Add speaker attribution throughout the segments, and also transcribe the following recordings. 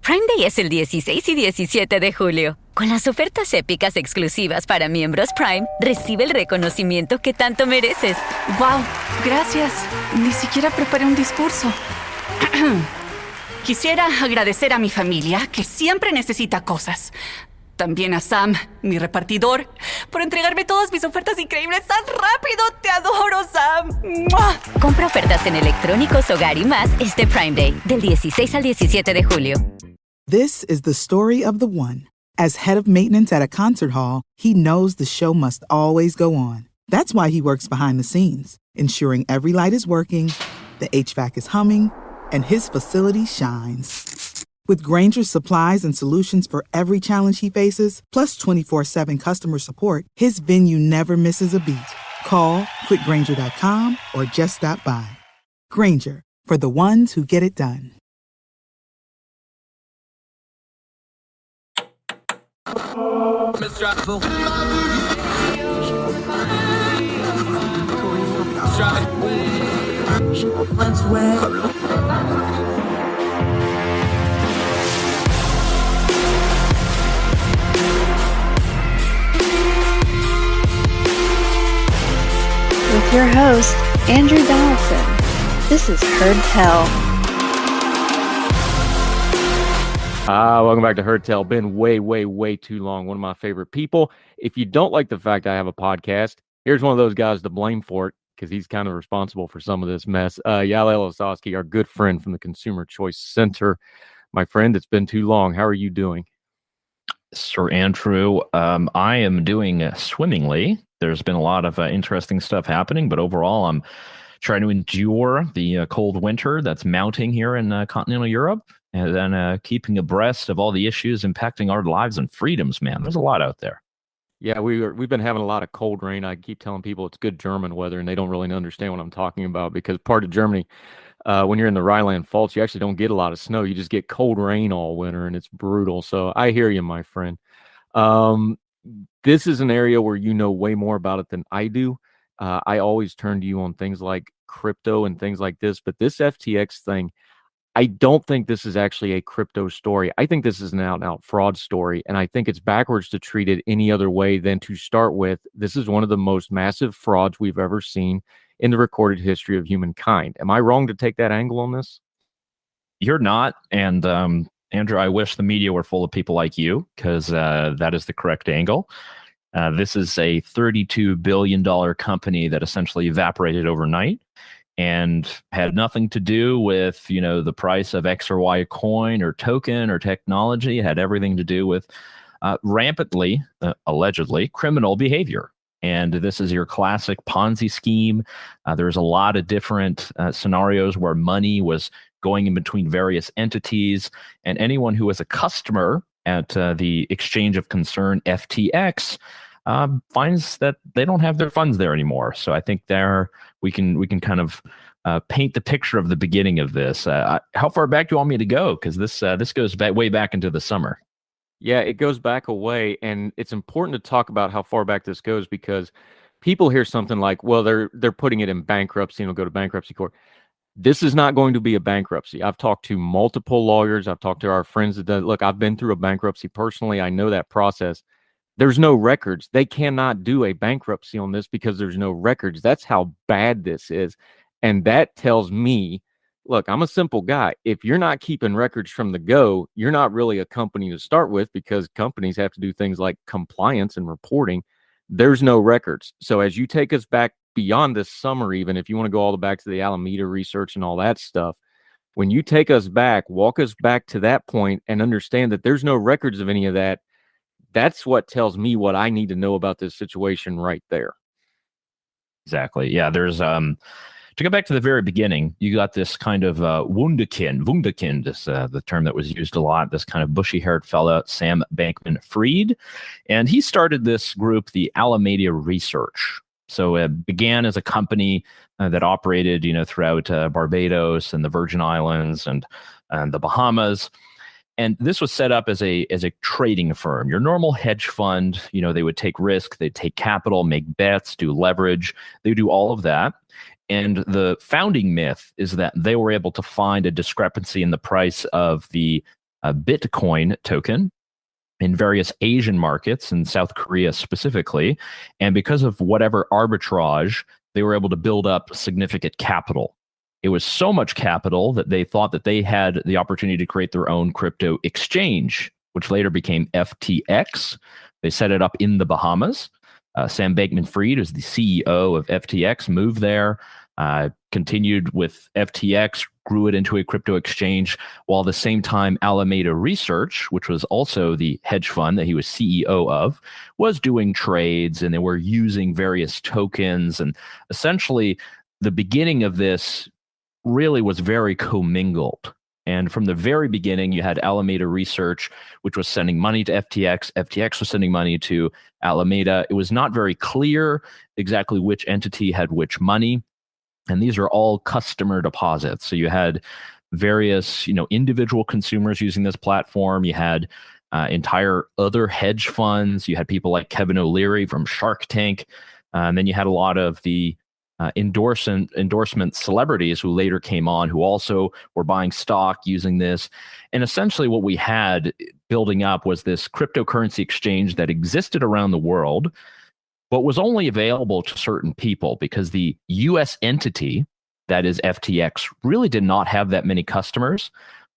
Speaker 1: Prime Day es el 16 y 17 de julio. Con las ofertas épicas exclusivas para miembros Prime, recibe el reconocimiento que tanto mereces.
Speaker 2: ¡Wow! Gracias. Ni siquiera preparé un discurso. Quisiera agradecer a mi familia, que siempre necesita cosas. También a Sam, mi repartidor, por entregarme todas mis ofertas increíbles tan rápido. ¡Te adoro, Sam! ¡Mua!
Speaker 1: Compra ofertas en electrónicos, hogar y más este Prime Day, del 16 al 17 de julio.
Speaker 3: This is the story of the one. As head of maintenance at a concert hall, he knows the show must always go on. That's why he works behind the scenes, ensuring every light is working, the HVAC is humming, and his facility shines. With Grainger's supplies and solutions for every challenge he faces, plus 24/7 customer support, his venue never misses a beat. Call quickgrainger.com or just stop by. Grainger, for the ones who get it done.
Speaker 4: With your host, Andrew Donaldson. This is Heard Tell.
Speaker 5: Welcome back to Heard Tell. Been way too long. One of my favorite people. If you don't like the fact I have a podcast, here's one of those guys to blame for it, because he's kind of responsible for some of this mess. Yael Ossowski, our good friend from the Consumer Choice Center. My friend, it's been too long. How are you doing?
Speaker 6: Sir Andrew, I am doing swimmingly. There's been a lot of interesting stuff happening, but overall, I'm trying to endure the cold winter that's mounting here in continental Europe, and then keeping abreast of all the issues impacting our lives and freedoms, man. There's a lot out there.
Speaker 5: Yeah, we've been having a lot of cold rain. I keep telling people it's good German weather, and they don't really understand what I'm talking about, because part of Germany, when you're in the Rhineland Faults, you actually don't get a lot of snow. You just get cold rain all winter, and it's brutal. So I hear you, my friend. This is an area where you know way more about it than I do. I always turn to you on things like crypto and things like this, but this FTX thing, I don't think this is actually a crypto story. I think this is an out-and-out fraud story, and I think it's backwards to treat it any other way than to start with. This is one of the most massive frauds we've ever seen in the recorded history of humankind. Am I wrong to take that angle on this?
Speaker 6: You're not, and Andrew, I wish the media were full of people like you, because that is the correct angle. This is a $32 billion company that essentially evaporated overnight and had nothing to do with, the price of X or Y coin or token or technology. It had everything to do with rampantly, allegedly, criminal behavior. And this is your classic Ponzi scheme. There's a lot of different scenarios where money was going in between various entities, and anyone who was a customer at the exchange of concern, FTX, finds that they don't have their funds there anymore. So I think there we can kind of paint the picture of the beginning of this. How far back do you want me to go? Because this goes way back into the summer.
Speaker 5: Yeah, it goes back a way, and it's important to talk about how far back this goes, because people hear something like, well, they're putting it in bankruptcy and it'll go to bankruptcy court. This is not going to be a bankruptcy. I've talked to multiple lawyers. I've talked to our friends that look, I've been through a bankruptcy personally. I know that process. There's no records. They cannot do a bankruptcy on this because there's no records. That's how bad this is. And that tells me, look, I'm a simple guy. If you're not keeping records from the go, you're not really a company to start with, because companies have to do things like compliance and reporting. There's no records. So as you take us back beyond this summer, even if you want to go all the back to the Alameda research and all that stuff, when you take us back, walk us back to that point and understand that there's no records of any of that. That's what tells me what I need to know about this situation right there.
Speaker 6: Exactly. Yeah, there's to go back to the very beginning, you got this kind of Wunderkind is the term that was used a lot, this kind of bushy-haired fella, Sam Bankman-Fried, and he started this group, the Alameda Research. So it began as a company that operated, throughout Barbados and the Virgin Islands and the Bahamas. And this was set up as a trading firm, your normal hedge fund. They would take risk, they'd take capital, make bets, do leverage. They do all of that. And the founding myth is that they were able to find a discrepancy in the price of the Bitcoin token in various Asian markets and South Korea specifically. And because of whatever arbitrage, they were able to build up significant capital. It was so much capital that they thought that they had the opportunity to create their own crypto exchange, which later became FTX. They set it up in the Bahamas. Sam Bankman-Fried, who's the CEO of FTX, moved there, continued with FTX, grew it into a crypto exchange, while at the same time Alameda Research, which was also the hedge fund that he was CEO of, was doing trades, and they were using various tokens. And essentially, the beginning of this really was very commingled. And from the very beginning, you had Alameda Research, which was sending money to FTX. FTX was sending money to Alameda. It was not very clear exactly which entity had which money. And these are all customer deposits. So you had various, individual consumers using this platform. You had entire other hedge funds. You had people like Kevin O'Leary from Shark Tank. And then you had a lot of the endorsement celebrities who later came on, who also were buying stock using this. And essentially what we had building up was this cryptocurrency exchange that existed around the world, but was only available to certain people because the US entity, that is FTX, really did not have that many customers.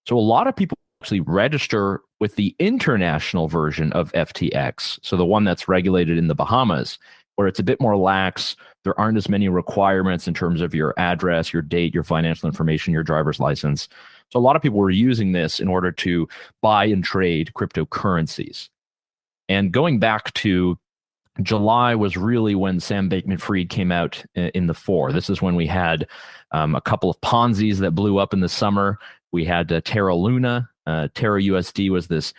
Speaker 6: So a lot of people actually register with the international version of FTX, so the one that's regulated in the Bahamas, where it's a bit more lax. There aren't as many requirements in terms of your address, your date, your financial information, your driver's license. So a lot of people were using this in order to buy and trade cryptocurrencies. And going back to July was really when Sam Bankman-Fried came out in the fore. This is when we had a couple of Ponzi's that blew up in the summer. We had Terra Luna. Terra USD was this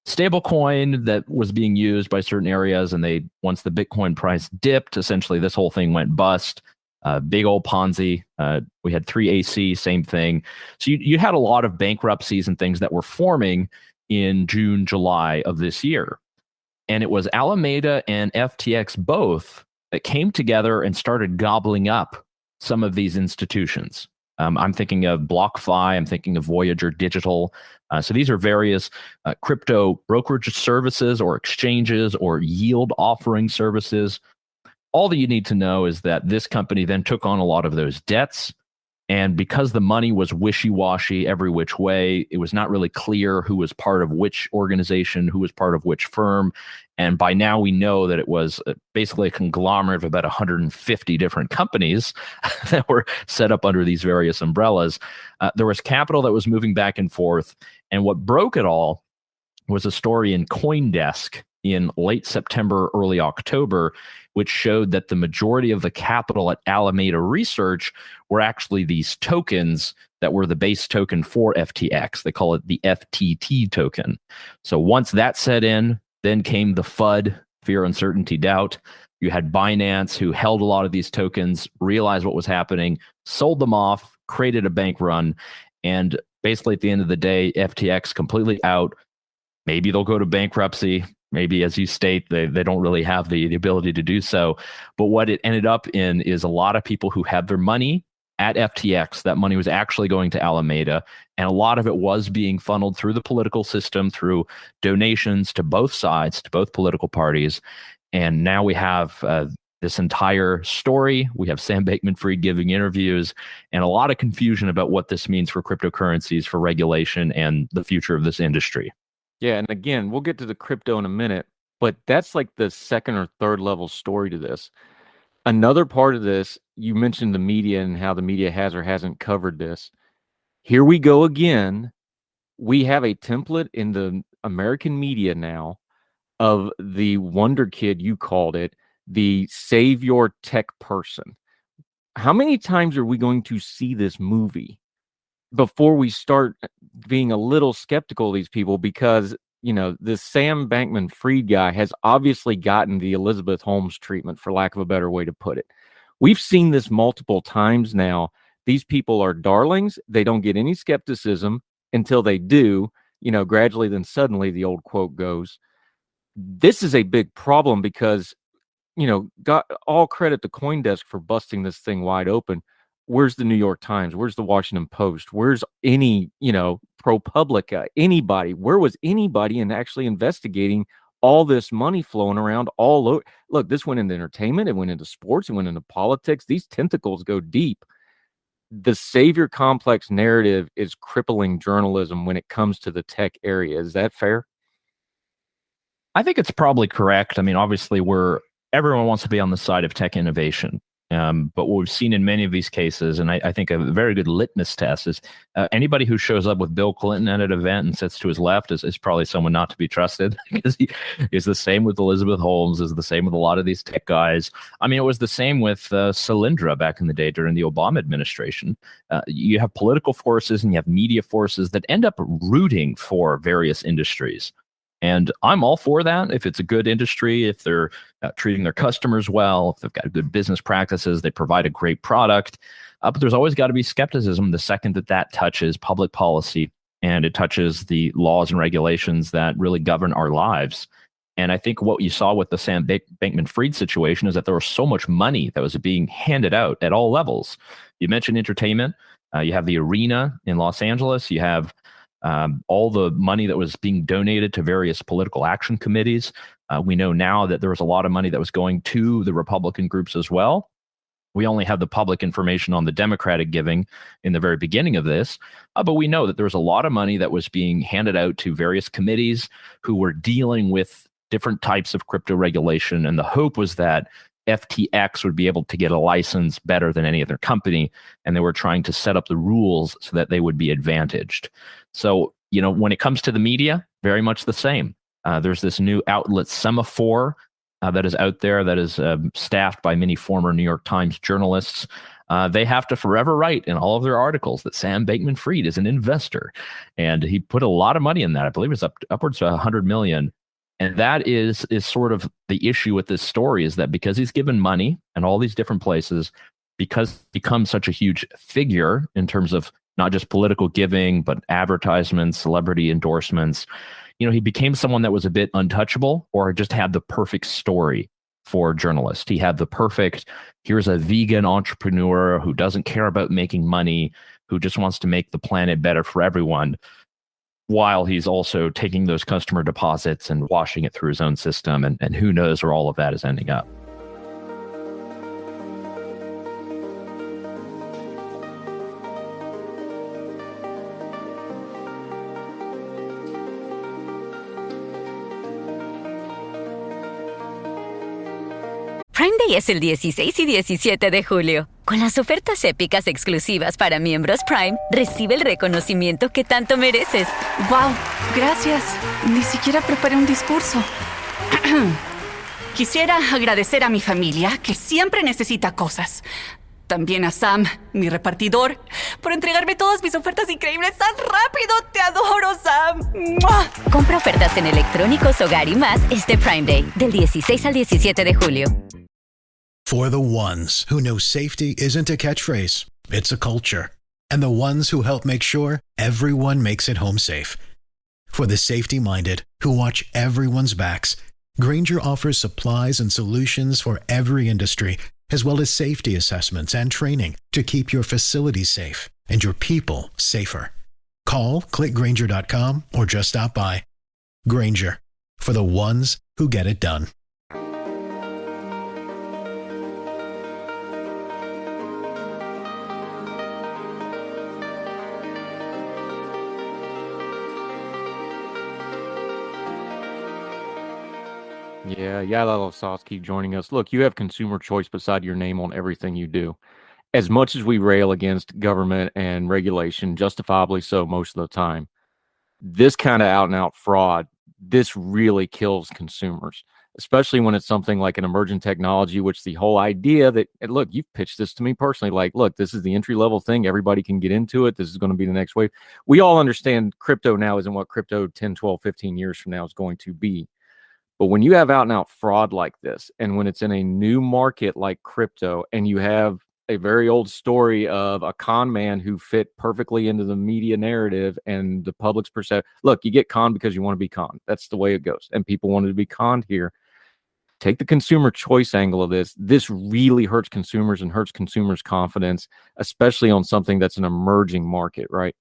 Speaker 6: stable coin that was being used by certain areas, and once the Bitcoin price dipped, essentially this whole thing went bust. Big old Ponzi. We had 3AC, same thing. So you had a lot of bankruptcies and things that were forming in June, July of this year. And it was Alameda and FTX both that came together and started gobbling up some of these institutions. I'm thinking of BlockFi. I'm thinking of Voyager Digital. So these are various crypto brokerage services or exchanges or yield offering services. All that you need to know is that this company then took on a lot of those debts. And because the money was wishy-washy every which way, it was not really clear who was part of which organization, who was part of which firm. And by now we know that it was basically a conglomerate of about 150 different companies that were set up under these various umbrellas. There was capital that was moving back and forth. And what broke it all was a story in CoinDesk in late September, early October, which showed that the majority of the capital at Alameda Research were actually these tokens that were the base token for FTX. They call it the FTT token. So once that set in, then came the FUD, fear, uncertainty, doubt. You had Binance, who held a lot of these tokens, realized what was happening, sold them off, created a bank run, and basically at the end of the day, FTX completely out. Maybe they'll go to bankruptcy. Maybe, as you state, they don't really have the ability to do so. But what it ended up in is a lot of people who had their money at FTX, that money was actually going to Alameda, and a lot of it was being funneled through the political system, through donations to both sides, to both political parties. And now we have this entire story. We have Sam Bankman-Fried giving interviews, and a lot of confusion about what this means for cryptocurrencies, for regulation, and the future of this industry.
Speaker 5: Yeah, and again, we'll get to the crypto in a minute, but that's like the second or third level story to this. Another part of this, you mentioned the media and how the media has or hasn't covered this. Here we go again. We have a template in the American media now of the wonder kid, you called it, the save your tech person. How many times are we going to see this movie before we start being a little skeptical of these people? Because, this Sam Bankman-Fried guy has obviously gotten the Elizabeth Holmes treatment, for lack of a better way to put it. We've seen this multiple times now. These people are darlings. They don't get any skepticism until they do, gradually, then suddenly the old quote goes. This is a big problem because, got all credit to CoinDesk for busting this thing wide open. Where's the New York Times? Where's the Washington Post? Where's any, ProPublica, anybody? Where was anybody in actually investigating all this money flowing around all over? Look, this went into entertainment, it went into sports, it went into politics. These tentacles go deep. The savior complex narrative is crippling journalism when it comes to the tech area. Is that fair?
Speaker 6: I think it's probably correct. I mean, obviously, everyone wants to be on the side of tech innovation. But what we've seen in many of these cases, and I think a very good litmus test is anybody who shows up with Bill Clinton at an event and sits to his left is probably someone not to be trusted, because he is the same with Elizabeth Holmes, is the same with a lot of these tech guys. I mean, it was the same with Solyndra back in the day during the Obama administration. You have political forces and you have media forces that end up rooting for various industries. And I'm all for that. If it's a good industry, if they're treating their customers well, if they've got good business practices, they provide a great product. But there's always got to be skepticism the second that touches public policy and it touches the laws and regulations that really govern our lives. And I think what you saw with the Sam Bankman-Fried situation is that there was so much money that was being handed out at all levels. You mentioned entertainment. You have the Arena in Los Angeles. You have all the money that was being donated to various political action committees. We know now that there was a lot of money that was going to the Republican groups as well. We only have the public information on the Democratic giving in the very beginning of this, but we know that there was a lot of money that was being handed out to various committees who were dealing with different types of crypto regulation. And the hope was that FTX would be able to get a license better than any other company, and they were trying to set up the rules so that they would be advantaged. So, when it comes to the media, very much the same. There's this new outlet, Semaphore, that is out there that is staffed by many former New York Times journalists. They have to forever write in all of their articles that Sam Bankman-Fried is an investor, and he put a lot of money in that. I believe it's upwards of $100 million. And that is sort of the issue with this story, is that because he's given money in all these different places, because he becomes such a huge figure in terms of not just political giving, but advertisements, celebrity endorsements, he became someone that was a bit untouchable, or just had the perfect story for journalists. He had the perfect, here's a vegan entrepreneur who doesn't care about making money, who just wants to make the planet better for everyone, while he's also taking those customer deposits and washing it through his own system. And who knows where all of that is ending up.
Speaker 1: Prime Day es el 16 y 17 de julio. Con las ofertas épicas exclusivas para miembros Prime, recibe el reconocimiento que tanto mereces.
Speaker 2: ¡Wow! Gracias. Ni siquiera preparé un discurso. Quisiera agradecer a mi familia, que siempre necesita cosas. También a Sam, mi repartidor, por entregarme todas mis ofertas increíbles tan rápido. ¡Te adoro, Sam! ¡Mua!
Speaker 1: Compra ofertas en electrónicos, hogar y más este Prime Day, del 16 al 17 de julio.
Speaker 7: For the ones who know safety isn't a catchphrase, it's a culture. And the ones who help make sure everyone makes it home safe. For the safety-minded who watch everyone's backs, Grainger offers supplies and solutions for every industry, as well as safety assessments and training to keep your facilities safe and your people safer. Call, click Grainger.com, or just stop by. Grainger, for the ones who get it done.
Speaker 5: Yeah, Yael Ossowski joining us. Look, you have consumer choice beside your name on everything you do. As much as we rail against government and regulation, justifiably so most of the time, this kind of out-and-out fraud, this really kills consumers, especially when it's something like an emergent technology, which the whole idea that, and look, you've pitched this to me personally, like, look, this is the entry-level thing. Everybody can get into it. This is going to be the next wave. We all understand crypto now isn't what crypto 10, 12, 15 years from now is going to be. But when you have out-and-out fraud like this, and when it's in a new market like crypto, and you have a very old story of a con man who fit perfectly into the media narrative and the public's perception. Look, you get conned because you want to be conned. That's the way it goes. And people wanted to be conned here. take the consumer choice angle of this. This really hurts consumers and hurts consumers' confidence, especially on something that's an emerging market, right?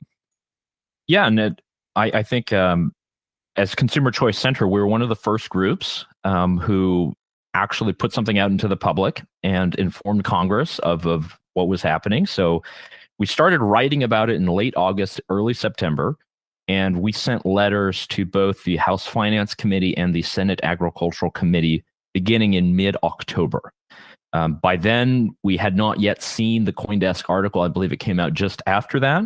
Speaker 6: Yeah, and I think as Consumer Choice Center, we were one of the first groups who actually put something out into the public and informed Congress of what was happening. So we started writing about it in late August, early September, and we sent letters to both the House Finance Committee and the Senate Agricultural Committee beginning in mid-October. By then, we had not yet seen the CoinDesk article. I believe it came out just after that.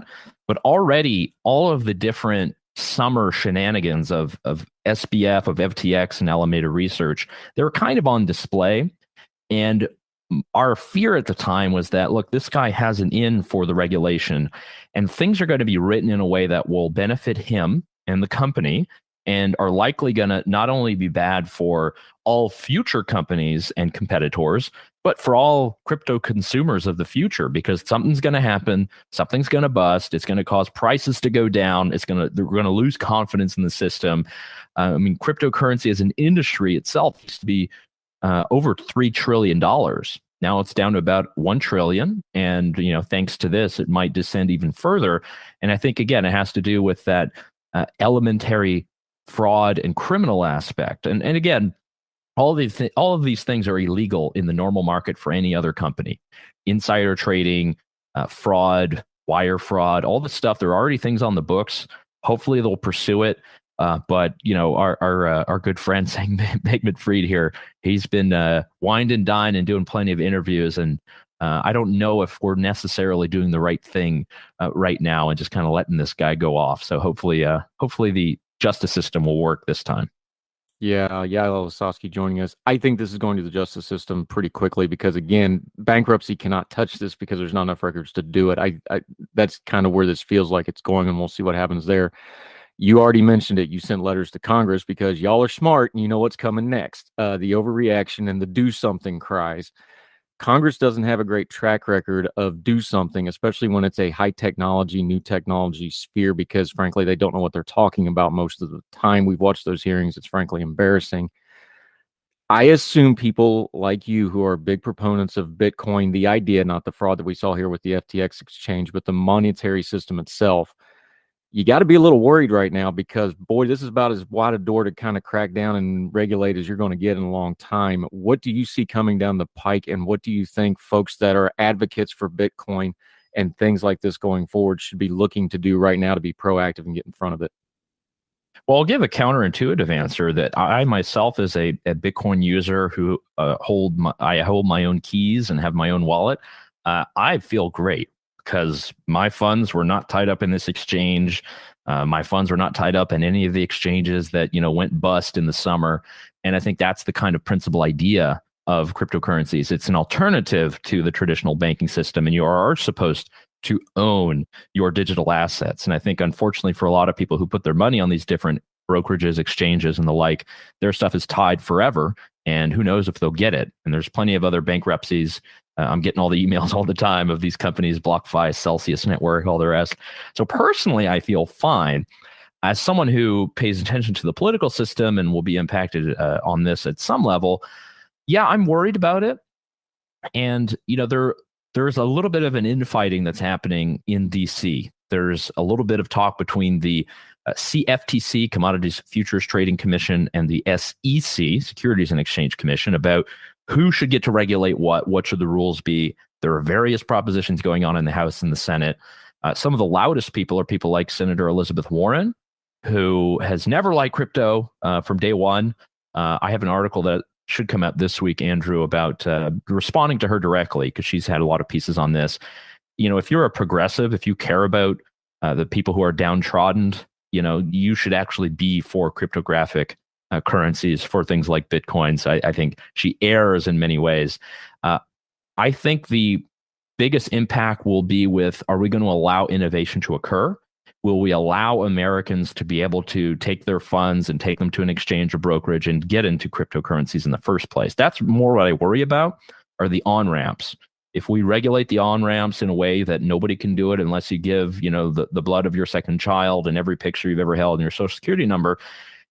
Speaker 6: But already, all of the different summer shenanigans of SBF, of FTX, and Alameda Research, they were kind of on display. And our fear at the time was that, look, this guy has an in for the regulation, and things are going to be written in a way that will benefit him and the company, and are likely going to not only be bad for all future companies and competitors, but for all crypto consumers of the future, because something's going to happen, something's going to bust, it's going to cause prices to go down, they're going to lose confidence in the system. I mean, cryptocurrency as an industry itself used to be over $3 trillion. Now it's down to about 1 trillion. And, thanks to this, it might descend even further. And I think, again, it has to do with that elementary fraud and criminal aspect. And again, all of these things are illegal in the normal market for any other company. Insider trading, fraud, wire fraud, all this stuff. There are already things on the books. Hopefully they'll pursue it. But our good friend Sam Bankman-Fried here, he's been wined and dined and doing plenty of interviews, and I don't know if we're necessarily doing the right thing right now and just kind of letting this guy go off. So hopefully the justice system will work this time.
Speaker 5: Yeah, Yael Ossowski joining us. I think this is going to the justice system pretty quickly because, again, bankruptcy cannot touch this because there's not enough records to do it. That's kind of where this feels like it's going, and we'll see what happens there. You already mentioned it. You sent letters to Congress because y'all are smart and you know what's coming next. The overreaction and the do something cries. Congress doesn't have a great track record of do something, especially when it's a high technology, new technology sphere, because frankly, they don't know what they're talking about most of the time. We've watched those hearings. It's frankly embarrassing. I assume people like you who are big proponents of Bitcoin, the idea, not the fraud that we saw here with the FTX exchange, but the monetary system itself, you got to be a little worried right now because, boy, this is about as wide a door to kind of crack down and regulate as you're going to get in a long time. What do you see coming down the pike, and what do you think folks that are advocates for Bitcoin and things like this going forward should be looking to do right now to be proactive and get in front of it?
Speaker 6: Well, I'll give a counterintuitive answer that I myself, as a Bitcoin user who hold my own keys and have my own wallet, I feel great. Because my funds were not tied up in this exchange. My funds were not tied up in any of the exchanges that, went bust in the summer. And I think that's the kind of principal idea of cryptocurrencies. It's an alternative to the traditional banking system, and you are supposed to own your digital assets. And I think, unfortunately, for a lot of people who put their money on these different brokerages, exchanges, and the like, their stuff is tied forever. And who knows if they'll get it. And there's plenty of other bankruptcies. I'm getting all the emails all the time of these companies, BlockFi, Celsius Network, all the rest. So personally, I feel fine. As someone who pays attention to the political system and will be impacted on this at some level, yeah, I'm worried about it. And, there's a little bit of an infighting that's happening in D.C. There's a little bit of talk between the CFTC, Commodities Futures Trading Commission, and the SEC, Securities and Exchange Commission, about who should get to regulate what should the rules be. There are various propositions going on in the House and the Senate. Some of the loudest people are people like Senator Elizabeth Warren, who has never liked crypto from day one. I have an article that should come out this week, Andrew, about responding to her directly, because she's had a lot of pieces on this. If you're a progressive, if you care about the people who are downtrodden, you should actually be for cryptographic currencies, for things like Bitcoins. I think she errs in many ways. I think the biggest impact will be with, are we going to allow innovation to occur? Will we allow Americans to be able to take their funds and take them to an exchange or brokerage and get into cryptocurrencies in the first place? That's more what I worry about, are the on-ramps. If we regulate the on-ramps in a way that nobody can do it unless you give, the blood of your second child and every picture you've ever held and your social security number,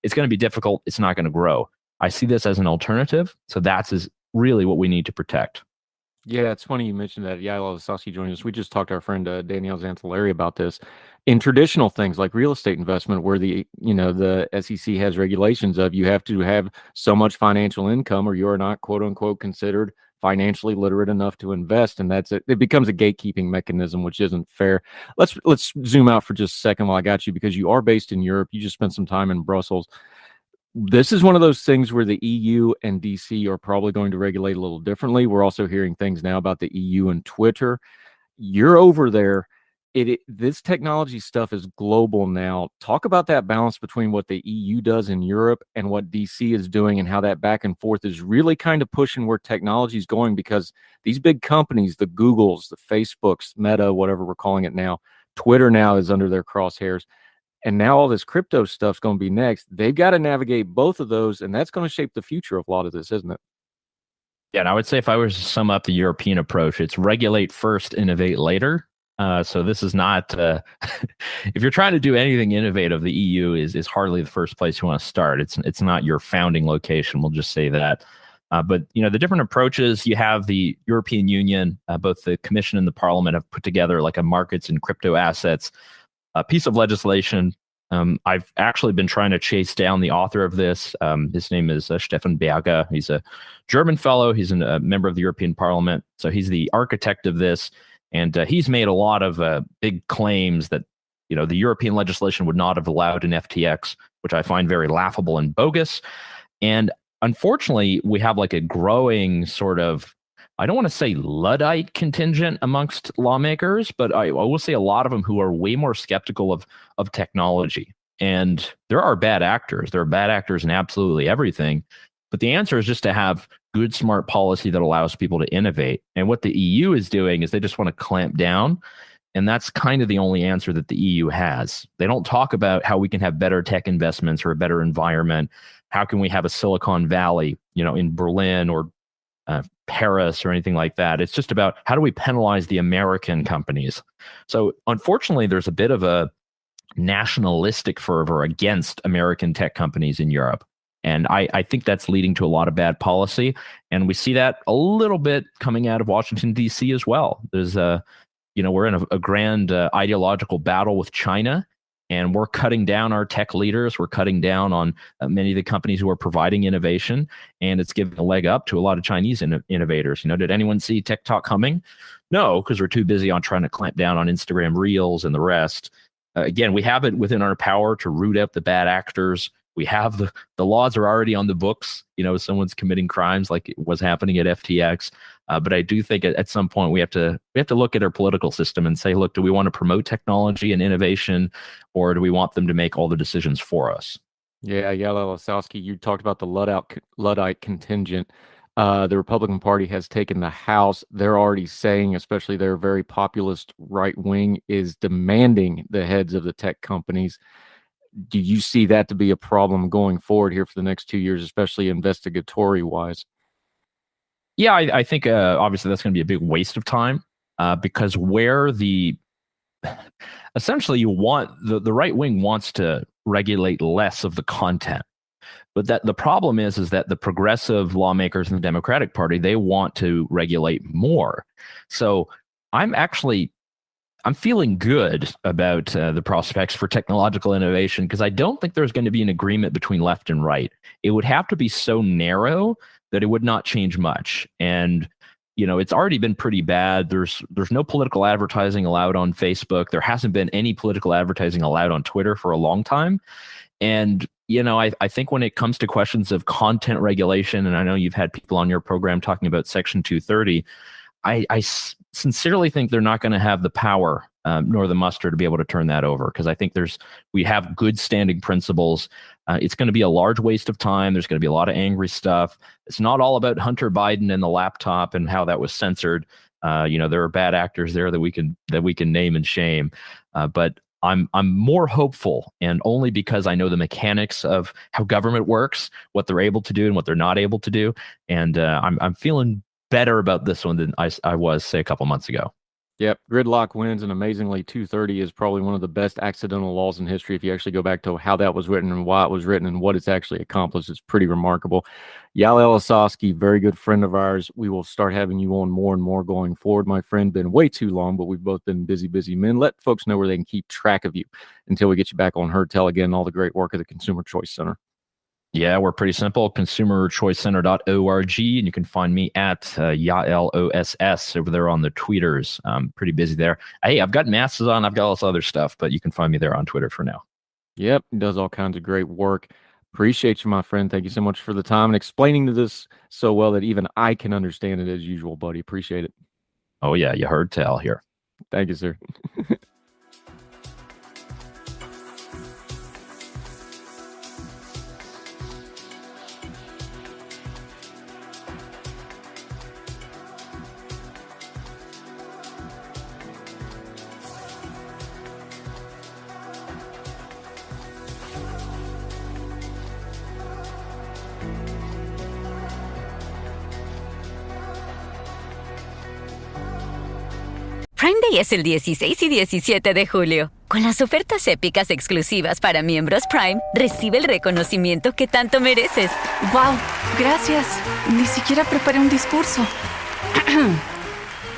Speaker 6: it's going to be difficult. It's not going to grow. I see this as an alternative. So that's really what we need to protect.
Speaker 5: Yeah, it's funny you mentioned that. Yael Ossowski joined us. We just talked to our friend Danielle Zantilleri about this. In traditional things like real estate investment, where the SEC has regulations of you have to have so much financial income, or you are not quote unquote considered financially literate enough to invest, and that's it. It becomes a gatekeeping mechanism, which isn't fair. Let's zoom out for just a second while I got you, because you are based in Europe. You just spent some time in Brussels. This is one of those things where the EU and DC are probably going to regulate a little differently. We're also hearing things now about the EU and Twitter. You're over there. This technology stuff is global now. Talk about that balance between what the EU does in Europe and what DC is doing, and how that back and forth is really kind of pushing where technology is going, because these big companies, the Googles, the Facebooks, Meta, whatever we're calling it now, Twitter now is under their crosshairs. And now all this crypto stuff's going to be next. They've got to navigate both of those, and that's going to shape the future of a lot of this, isn't it?
Speaker 6: Yeah, and I would say if I was to sum up the European approach, it's regulate first, innovate later. So this is not, if you're trying to do anything innovative, the EU is hardly the first place you want to start. It's not your founding location. We'll just say that. But the different approaches, you have the European Union, both the Commission and the Parliament have put together like a markets and crypto assets piece of legislation. I've actually been trying to chase down the author of this. His name is Stefan Berger. He's a German fellow. He's a member of the European Parliament. So he's the architect of this. And he's made a lot of big claims that, the European legislation would not have allowed an FTX, which I find very laughable and bogus. And unfortunately, we have like a growing sort of, I don't want to say Luddite contingent amongst lawmakers, but I will say a lot of them who are way more skeptical of technology. And there are bad actors. There are bad actors in absolutely everything. But the answer is just to have good, smart policy that allows people to innovate. And what the EU is doing is they just want to clamp down. And that's kind of the only answer that the EU has. They don't talk about how we can have better tech investments or a better environment. How can we have a Silicon Valley, in Berlin or Paris or anything like that. It's just about how do we penalize the American companies. So unfortunately, there's a bit of a nationalistic fervor against American tech companies in Europe. And I think that's leading to a lot of bad policy. And we see that a little bit coming out of Washington, D.C. as well. There's we're in a grand ideological battle with China. And we're cutting down our tech leaders. We're cutting down on many of the companies who are providing innovation, and it's giving a leg up to a lot of Chinese innovators. Did anyone see TikTok coming? No, because we're too busy on trying to clamp down on Instagram Reels and the rest. Again, we have it within our power to root out the bad actors. We have the laws are already on the books. Someone's committing crimes like it was happening at FTX. But I do think at some point we have to look at our political system and say, look, do we want to promote technology and innovation, or do we want them to make all the decisions for us?
Speaker 5: Yeah, Yael Ossowski, you talked about the Luddite contingent. The Republican Party has taken the House. They're already saying, especially their very populist right wing, is demanding the heads of the tech companies. Do you see that to be a problem going forward here for the next 2 years, especially investigatory wise?
Speaker 6: Yeah, I think obviously that's going to be a big waste of time because where essentially you want the right wing wants to regulate less of the content. But that the problem is that the progressive lawmakers in the Democratic Party, they want to regulate more. So I'm feeling good about the prospects for technological innovation because I don't think there's going to be an agreement between left and right. It would have to be so narrow that it would not change much. And it's already been pretty bad. There's no political advertising allowed on Facebook. There hasn't been any political advertising allowed on Twitter for a long time. And I think when it comes to questions of content regulation, and I know you've had people on your program talking about Section 230, I sincerely think they're not going to have the power nor the muster to be able to turn that over because I think we have good standing principles. It's going to be a large waste of time. There's going to be a lot of angry stuff. It's not all about Hunter Biden and the laptop and how that was censored. There are bad actors there that we can name and shame. But I'm more hopeful, and only because I know the mechanics of how government works, what they're able to do and what they're not able to do. And I'm feeling better about this one than I was, say, a couple months ago.
Speaker 5: Yep, gridlock wins, and amazingly, 230 is probably one of the best accidental laws in history. If you actually go back to how that was written and why it was written and what it's actually accomplished, it's pretty remarkable. Yael Ossowski, very good friend of ours. We will start having you on more and more going forward, my friend. Been way too long, but we've both been busy men. Let folks know where they can keep track of you until we get you back on Heard Tell again, all the great work of the Consumer Choice Center.
Speaker 6: Yeah, we're pretty simple. ConsumerChoiceCenter.org, and you can find me at Yael OSS over there on the tweeters. I'm pretty busy there. Hey, I've got Mastodon, I've got all this other stuff, but you can find me there on Twitter for now.
Speaker 5: Yep, he does all kinds of great work. Appreciate you, my friend. Thank you so much for the time and explaining to this so well that even I can understand it as usual, buddy. Appreciate it.
Speaker 6: Oh, yeah, you heard tell here.
Speaker 5: Thank you, sir.
Speaker 1: Prime Day es el 16 y 17 de julio. Con las ofertas épicas exclusivas para miembros Prime, recibe el reconocimiento que tanto mereces.
Speaker 2: ¡Wow! Gracias. Ni siquiera preparé un discurso.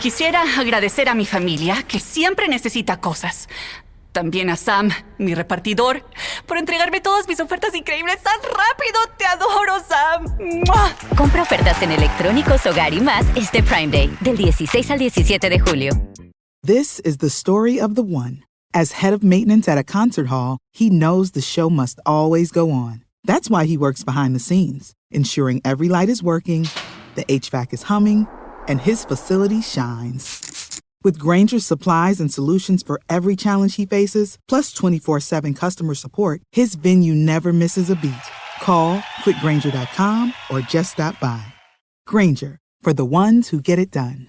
Speaker 2: Quisiera agradecer a mi familia, que siempre necesita cosas. También a Sam, mi repartidor, por entregarme todas mis ofertas increíbles tan rápido. ¡Te adoro, Sam! ¡Mua!
Speaker 1: Compra ofertas en electrónicos, hogar y más este Prime Day, del 16 al 17 de julio.
Speaker 3: This is the story of the one. As head of maintenance at a concert hall, he knows the show must always go on. That's why he works behind the scenes, ensuring every light is working, the HVAC is humming, and his facility shines. With Grainger's supplies and solutions for every challenge he faces, plus 24/7 customer support, his venue never misses a beat. Call quickgrainger.com or just stop by. Grainger, for the ones who get it done.